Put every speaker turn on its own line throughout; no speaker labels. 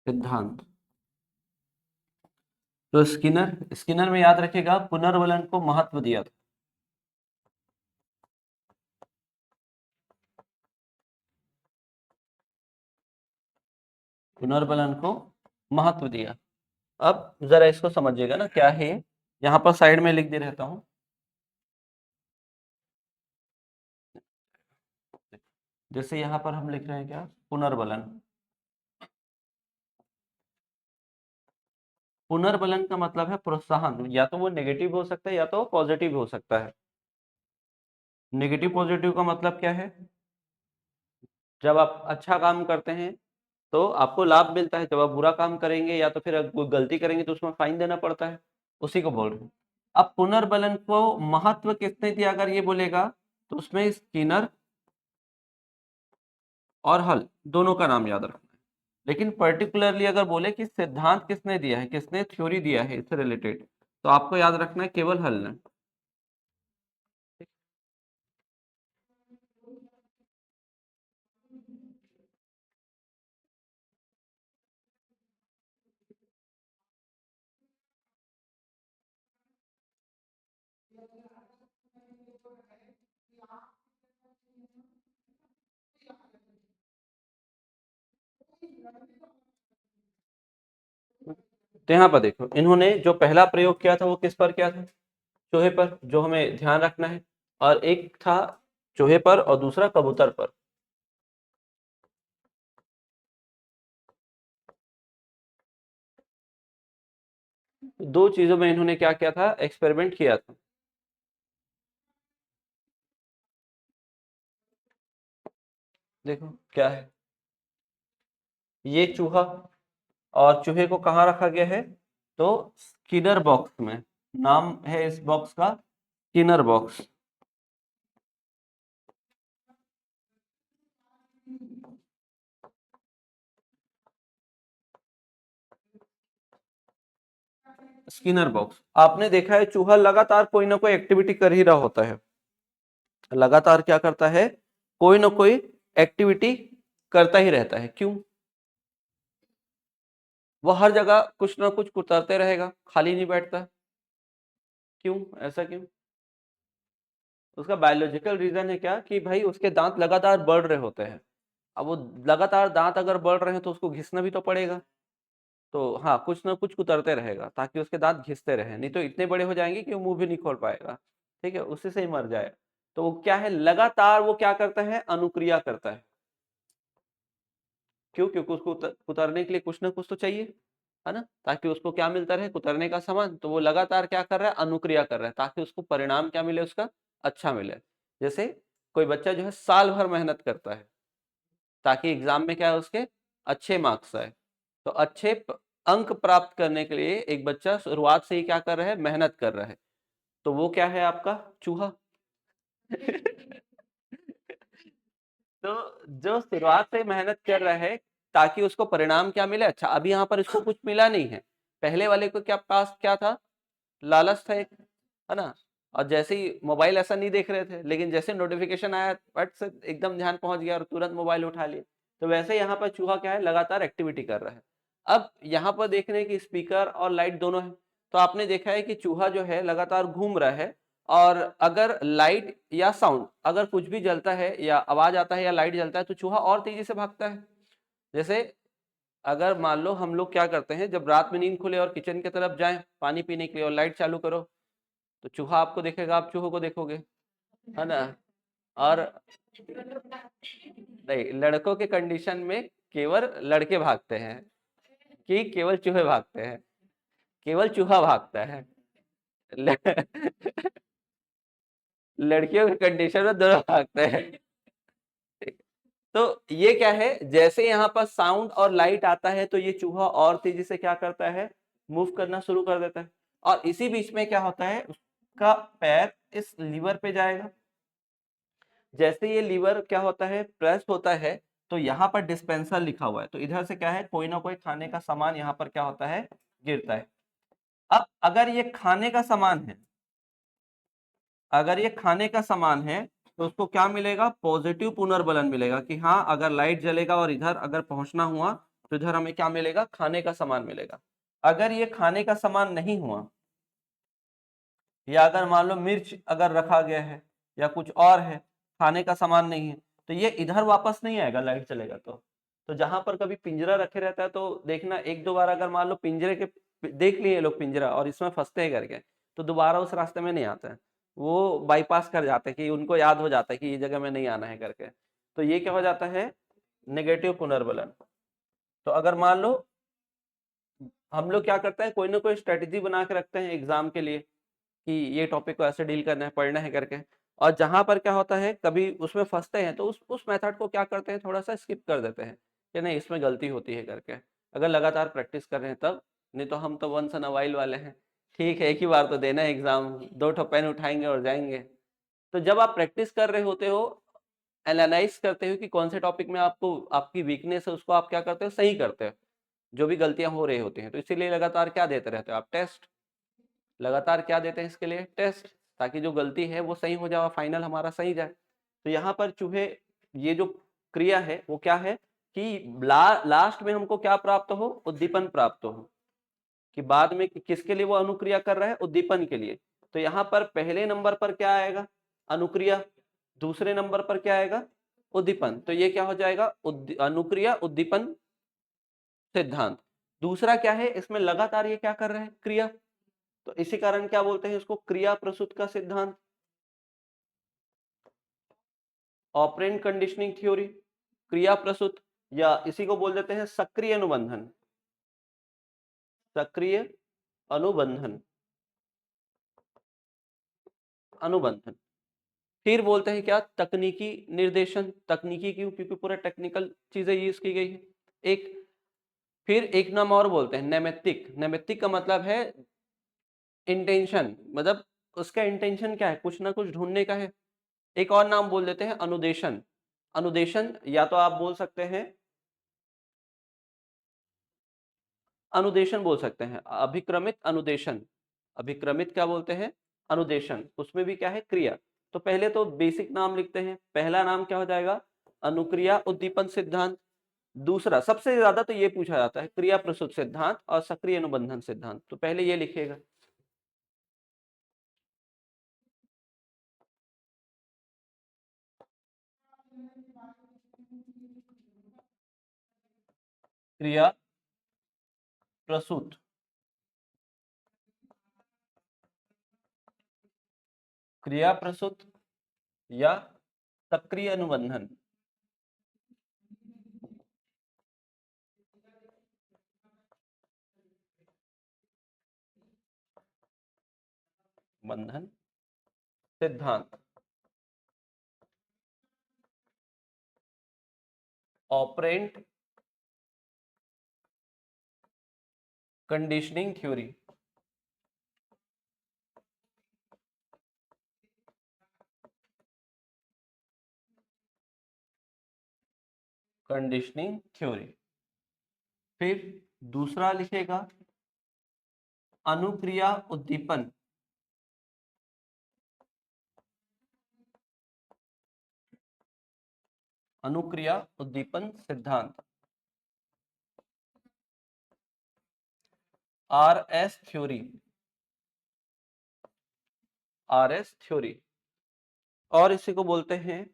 सिद्धांत। तो Skinner Skinner में याद रखेगा पुनर्वलन को महत्व दिया था। पुनर्वलन को महत्व दिया। अब जरा इसको समझिएगा ना, क्या है ये? यहाँ पर साइड में लिख दे रहता हूँ। जैसे यहाँ पर हम लिख रहे हैं क्या, पुनर्वलन। पुनर्वलन का मतलब है प्रोत्साहन, या तो वो नेगेटिव हो सकता है या तो पॉजिटिव हो सकता है। नेगेटिव पॉजिटिव का मतलब क्या है? जब आप अच्छा काम करते हैं तो आपको लाभ मिलता है, जब आप बुरा काम करेंगे या तो फिर कोई गलती करेंगे तो उसमें फाइन देना पड़ता है, उसी को बोल रहे हैं। अब पुनर्बलन को महत्व किसने दिया अगर ये बोलेगा, तो उसमें स्किनर और हल दोनों का नाम याद रखना है। लेकिन पर्टिकुलरली अगर बोले कि सिद्धांत किसने दिया है, किसने थ्योरी दिया है इससे रिलेटेड, तो आपको याद रखना है केवल हल ने। तो यहाँ पर देखो, इन्होंने जो पहला प्रयोग किया था वो किस पर किया था? चूहे पर, जो हमें ध्यान रखना है। और एक था चूहे पर और दूसरा कबूतर पर। दो चीजों में इन्होंने क्या किया था, एक्सपेरिमेंट किया था। देखो क्या है, ये चूहा, और चूहे को कहाँ रखा गया है, तो स्किनर बॉक्स में। नाम है इस बॉक्स का स्किनर बॉक्स। स्किनर बॉक्स, आपने देखा है चूहा लगातार कोई ना कोई एक्टिविटी कर ही रहा होता है। लगातार क्या करता है, कोई ना कोई एक्टिविटी करता ही रहता है। क्यों? वह हर जगह कुछ ना कुछ कुतरते रहेगा, खाली नहीं बैठता। क्यों, ऐसा क्यों? उसका बायोलॉजिकल रीजन है क्या, कि भाई उसके दांत लगातार बढ़ रहे होते हैं। अब वो लगातार दांत अगर बढ़ रहे हैं तो उसको घिसना भी तो पड़ेगा। तो हाँ, कुछ ना कुछ कुतरते रहेगा ताकि उसके दांत घिसते रहे, नहीं तो इतने बड़े हो जाएंगे कि वो मुंह भी नहीं खोल पाएगा। ठीक है, उसी से ही मर जाएगा। तो वो क्या है, लगातार वो क्या करता है, अनुक्रिया करता है। क्यों? क्योंकि उसको कुतरने के लिए कुछ ना कुछ तो चाहिए, है ना, ताकि उसको क्या मिलता रहे, कुतरने का सामान। तो वो लगातार क्या कर रहा है, अनुक्रिया कर रहा है, ताकि उसको परिणाम क्या मिले, उसका अच्छा मिले। जैसे कोई बच्चा जो है साल भर मेहनत करता है ताकि एग्जाम में क्या है, उसके अच्छे मार्क्स आए। तो अच्छे अंक प्राप्त करने के लिए एक बच्चा शुरुआत से ही क्या कर रहा है, मेहनत कर रहा है। तो वो क्या है, आपका चूहा। तो जो शुरुआत से मेहनत कर रहा है ताकि उसको परिणाम क्या मिले, अच्छा। अभी यहाँ पर इसको कुछ मिला नहीं है, पहले वाले को क्या पास क्या था, लालच था एक, है ना। और जैसे ही मोबाइल ऐसा नहीं देख रहे थे, लेकिन जैसे नोटिफिकेशन आया फट से एकदम ध्यान पहुंच गया और तुरंत मोबाइल उठा लिए। तो वैसे यहाँ पर चूहा क्या है, लगातार एक्टिविटी कर रहा है। अब यहाँ पर देख रहे हैं कि स्पीकर और लाइट दोनों है। तो आपने देखा है कि चूहा जो है लगातार घूम रहा है, और अगर लाइट या साउंड, अगर कुछ भी जलता है या आवाज आता है या लाइट जलता है, तो चूहा और तेजी से भागता है। जैसे अगर मान लो हम लोग क्या करते हैं, जब रात में नींद खुले और किचन की तरफ जाएं पानी पीने के लिए और लाइट चालू करो, तो चूहा आपको देखेगा, आप चूहे को देखोगे, है ना। और नहीं, लड़कों के कंडीशन में केवल लड़के भागते हैं, कि केवल चूहे भागते हैं, केवल चूहा भागता है। लड़कियों के कंडीशन में दोनों भागते हैं। तो ये क्या है, जैसे यहाँ पर साउंड और लाइट आता है तो ये चूहा और तेजी से क्या करता है, मूव करना शुरू कर देता है। और इसी बीच में क्या होता है, उसका पैर इस लीवर पे जाएगा। जैसे ये लीवर क्या होता है, प्रेस होता है, तो यहाँ पर डिस्पेंसर लिखा हुआ है, तो इधर से क्या है, कोई ना कोई खाने का सामान यहाँ पर क्या होता है, गिरता है। अब अगर ये खाने का सामान है, अगर ये खाने का सामान है, तो उसको क्या मिलेगा, पॉजिटिव पुनर्बलन मिलेगा, कि हाँ अगर लाइट जलेगा और इधर अगर पहुंचना हुआ तो इधर हमें क्या मिलेगा, खाने का सामान मिलेगा। अगर ये खाने का सामान नहीं हुआ, या अगर मान लो मिर्च अगर रखा गया है या कुछ और है, खाने का सामान नहीं है, तो ये इधर वापस नहीं आएगा लाइट चलेगा तो जहां पर कभी पिंजरा रखे रहता है तो देखना एक दो बार अगर मान लो पिंजरे के देख लिए लोग पिंजरा और इसमें फंसते हैं करके, तो दोबारा उस रास्ते में नहीं आते हैं, वो बाईपास कर जाते हैं कि उनको याद हो जाता है कि ये जगह में नहीं आना है करके। तो ये क्या हो जाता है, नेगेटिव पुनर्बलन। तो अगर मान लो हम लोग क्या करते हैं, कोई ना कोई स्ट्रेटेजी बना के रखते हैं एग्जाम के लिए कि ये टॉपिक को ऐसे डील करना है, पढ़ना है करके, और जहां पर क्या होता है कभी उसमें फंसते हैं तो उस मेथड को क्या करते हैं, थोड़ा सा स्किप कर देते हैं कि नहीं इसमें गलती होती है करके, अगर लगातार प्रैक्टिस कर रहे हैं तब। नहीं तो हम तो वंस इन अ वाइल वाले हैं, ठीक है एक ही बार तो देना है एग्जाम, दो ठो पेन उठाएंगे और जाएंगे। तो जब आप प्रैक्टिस कर रहे होते हो, एनालाइज करते हो कि कौन से टॉपिक में आपको आपकी वीकनेस है, उसको आप क्या करते हो, सही करते हो, जो भी गलतियां हो रही होती हैं, तो इसीलिए लगातार क्या देते रहते हो आप, टेस्ट। लगातार क्या देते हैं इसके लिए, टेस्ट, ताकि जो गलती है वो सही हो जाए, फाइनल हमारा सही जाए। तो यहाँ पर चूहे, ये जो क्रिया है वो क्या है कि लास्ट में हमको क्या प्राप्त हो, उद्दीपन प्राप्त हो, कि बाद में किसके लिए वो अनुक्रिया कर रहा है, उद्दीपन के लिए। तो यहाँ पर पहले नंबर पर क्या आएगा, अनुक्रिया, दूसरे नंबर पर क्या आएगा, उद्दीपन। तो ये क्या हो जाएगा, अनुक्रिया उद्दीपन सिद्धांत। दूसरा क्या है, इसमें लगातार ये क्या कर रहे हैं, क्रिया, तो इसी कारण क्या बोलते हैं इसको, क्रिया प्रसूत का सिद्धांत, ऑपरेंट कंडीशनिंग थ्योरी, क्रिया प्रसूत, या इसी को बोल देते हैं सक्रिय अनुबंधन, सक्रिय अनुबंधन, अनुबंधन। फिर बोलते हैं क्या, तकनीकी निर्देशन, तकनीकी क्यों, क्योंकि पूरा टेक्निकल चीजें यूज की गई है। एक, फिर एक नाम और बोलते हैं नैमित्तिक, नैमित्तिक का मतलब है इंटेंशन, मतलब उसका इंटेंशन क्या है, कुछ ना कुछ ढूंढने का है। एक और नाम बोल देते हैं अनुदेशन, अनुदेशन या तो आप बोल सकते हैं अनुदेशन बोल सकते हैं, अभिक्रमित अनुदेशन, अभिक्रमित क्या बोलते हैं, अनुदेशन, उसमें भी क्या है, क्रिया। तो पहले तो बेसिक नाम लिखते हैं, पहला नाम क्या हो जाएगा, अनुक्रिया उद्दीपन सिद्धांत। दूसरा सबसे ज्यादा तो ये पूछा जाता है, क्रिया प्रसूत सिद्धांत और सक्रिय अनुबंधन सिद्धांत, तो पहले ये लिखिएगा। क्रिया प्रसूत क्रिया प्रसूत या सक्रिय अनुबंधन, बंधन सिद्धांत, operant conditioning theory, conditioning theory. फिर दूसरा लिखेगा अनुक्रिया उद्दीपन, अनुक्रिया उद्दीपन सिद्धांत, R S theory, R S theory. और इसी को बोलते हैं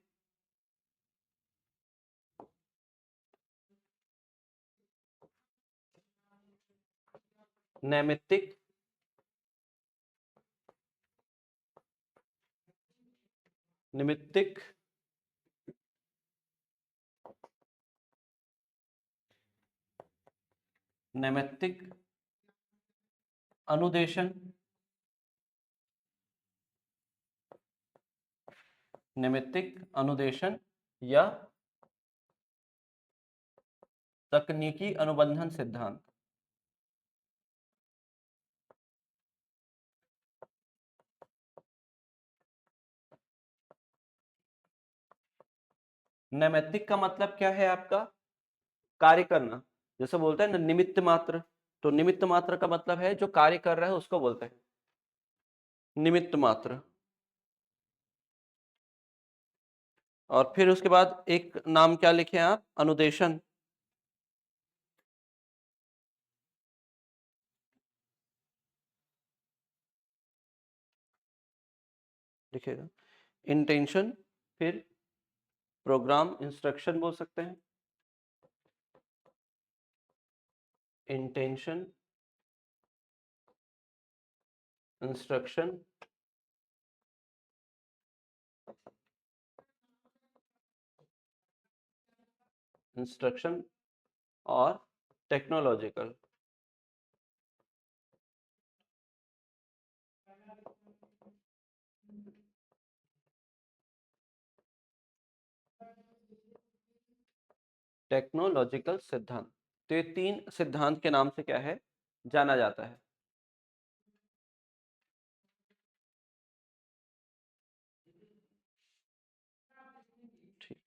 नैमित्तिक, निमित्तिक नैमित्तिक अनुदेशन, नैमित्तिक अनुदेशन या तकनीकी अनुबंधन सिद्धांत। नैमित्तिक का मतलब क्या है आपका, कार्य करना, जैसे बोलते हैं ना निमित्त मात्र, तो निमित्त मात्र का मतलब है जो कार्य कर रहा है उसको बोलते हैं निमित्त मात्र। और फिर उसके बाद एक नाम क्या लिखे आप, अनुदेशन, लिखेगा इंटेंशन, फिर प्रोग्राम इंस्ट्रक्शन बोल सकते हैं, इंटेंशन इंस्ट्रक्शन, इंस्ट्रक्शन और टेक्नोलॉजिकल। टेक्नोलॉजिकल सिद्धांत, तो ये 3 सिद्धांत के नाम से क्या है जाना जाता है। ठीक,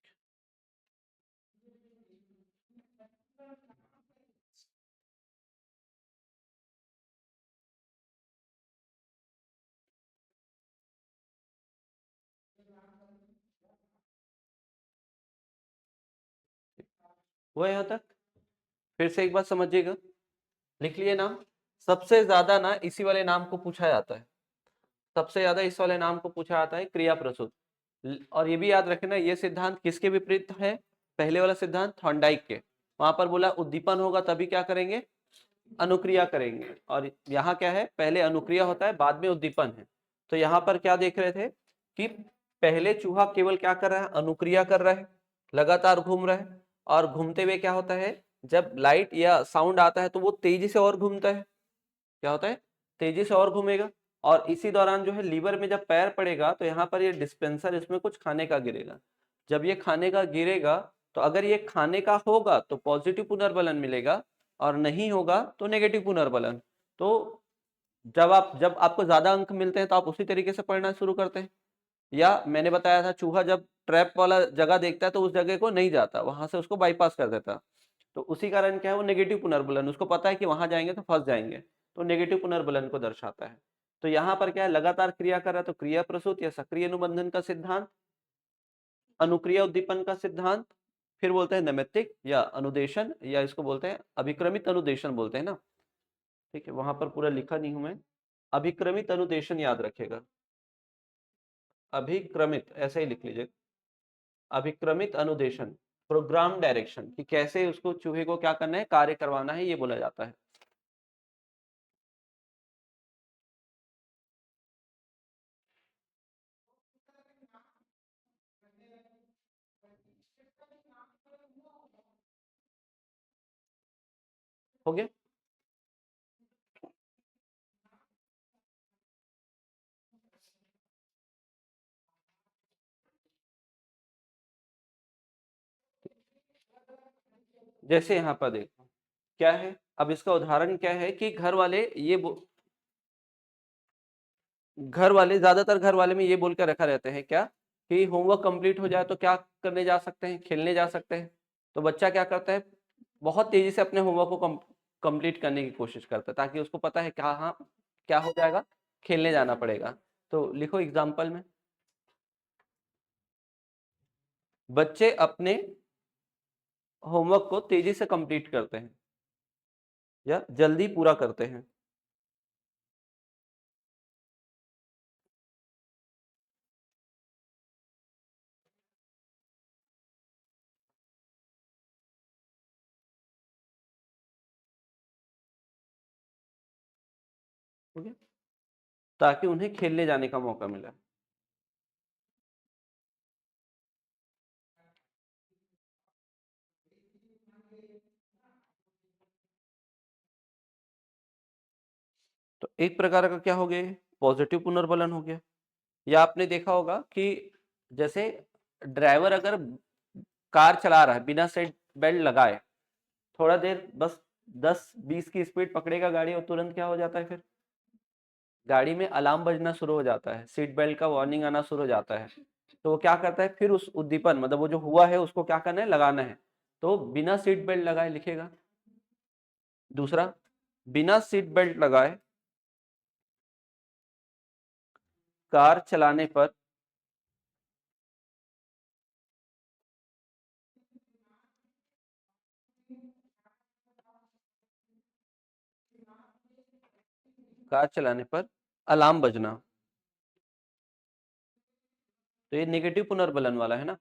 वो यहाँ तक। फिर से एक बात समझिएगा, लिख लिए नाम। सबसे ज्यादा ना इसी वाले नाम को पूछा जाता है, सबसे ज्यादा इस वाले नाम को पूछा जाता है, क्रिया प्रसूत। और ये भी याद रखना, ये सिद्धांत किसके विपरीत है, पहले वाला सिद्धांत थॉर्नडाइक के। वहां पर बोला उद्दीपन होगा तभी क्या करेंगे, अनुक्रिया करेंगे, और यहाँ क्या है, पहले अनुक्रिया होता है बाद में उद्दीपन है। तो यहाँ पर क्या देख रहे थे कि पहले चूहा केवल क्या कर रहा है, अनुक्रिया कर रहा है, लगातार घूम रहा है, और घूमते हुए क्या होता है, जब लाइट या साउंड आता है तो वो तेजी से और घूमता है, क्या होता है, तेजी से और घूमेगा। और इसी दौरान जो है लीवर में जब पैर पड़ेगा तो यहाँ पर ये डिस्पेंसर, इसमें कुछ खाने का गिरेगा। जब ये खाने का गिरेगा तो अगर ये खाने का होगा तो पॉजिटिव पुनर्बलन मिलेगा, और नहीं होगा तो नेगेटिव पुनर्बलन। तो जब आपको ज्यादा अंक मिलते हैं तो आप उसी तरीके से पढ़ना शुरू करते हैं। या मैंने बताया था चूहा जब ट्रैप वाला जगह देखता है तो उस जगह को नहीं जाता, वहां से उसको बाईपास कर देता। तो उसी कारण क्या है, वो नेगेटिव पुनर्बलन, उसको पता है कि वहां जाएंगे तो फंस जाएंगे, तो नेगेटिव पुनर्बलन को दर्शाता है। तो यहाँ पर क्या है, लगातार क्रिया कर रहा है तो क्रिया प्रसूत या सक्रिय अनुबंधन का सिद्धांत, अनुक्रिया उद्दीपन का सिद्धांत, फिर बोलते हैं नैमित्तिक या अनुदेशन, या इसको बोलते हैं अभिक्रमित अनुदेशन बोलते हैं ना। ठीक है, वहां पर पूरा लिखा नहीं हूं मैं, अभिक्रमित अनुदेशन याद रखेगा, अभिक्रमित ऐसे ही लिख लीजिए, अभिक्रमित अनुदेशन, प्रोग्राम डायरेक्शन, कि कैसे उसको चूहे को क्या करना है, कार्य करवाना है, ये बोला जाता है। हो गया। जैसे यहाँ पर देखो क्या है, अब इसका उदाहरण क्या है कि घर वाले घर वाले ज्यादातर घर वाले में ये बोल कर रखा रहते हैं क्या, कि होमवर्क कंप्लीट हो जाए तो क्या करने जा सकते हैं, खेलने जा सकते हैं। तो बच्चा क्या करता है, बहुत तेजी से अपने होमवर्क को कंप्लीट करने की कोशिश करता है, ताकि उसको पता है क्या, हाँ क्या हो जाएगा, खेलने जाना पड़ेगा। तो लिखो एग्जाम्पल में, बच्चे अपने होमवर्क को तेजी से कंप्लीट करते हैं या जल्दी पूरा करते हैं। ठीक है, ताकि उन्हें खेलने जाने का मौका मिला। तो एक प्रकार का क्या हो गया, पॉजिटिव पुनर्बलन हो गया। या आपने देखा होगा कि जैसे ड्राइवर अगर कार चला रहा है बिना सीट बेल्ट लगाए, थोड़ा देर बस 10-20 की स्पीड पकड़ेगा गाड़ी, और तुरंत क्या हो जाता है, फिर गाड़ी में अलार्म बजना शुरू हो जाता है, सीट बेल्ट का वार्निंग आना शुरू हो जाता है। तो वो क्या करता है, फिर उस उद्दीपन मतलब वो जो हुआ है उसको क्या करना है, लगाना है। तो बिना सीट बेल्ट लगाए लिखेगा। दूसरा, बिना सीट बेल्ट लगाए कार चलाने पर कार चलाने पर अलार्म बजना। तो ये नेगेटिव पुनर्बलन वाला है ना।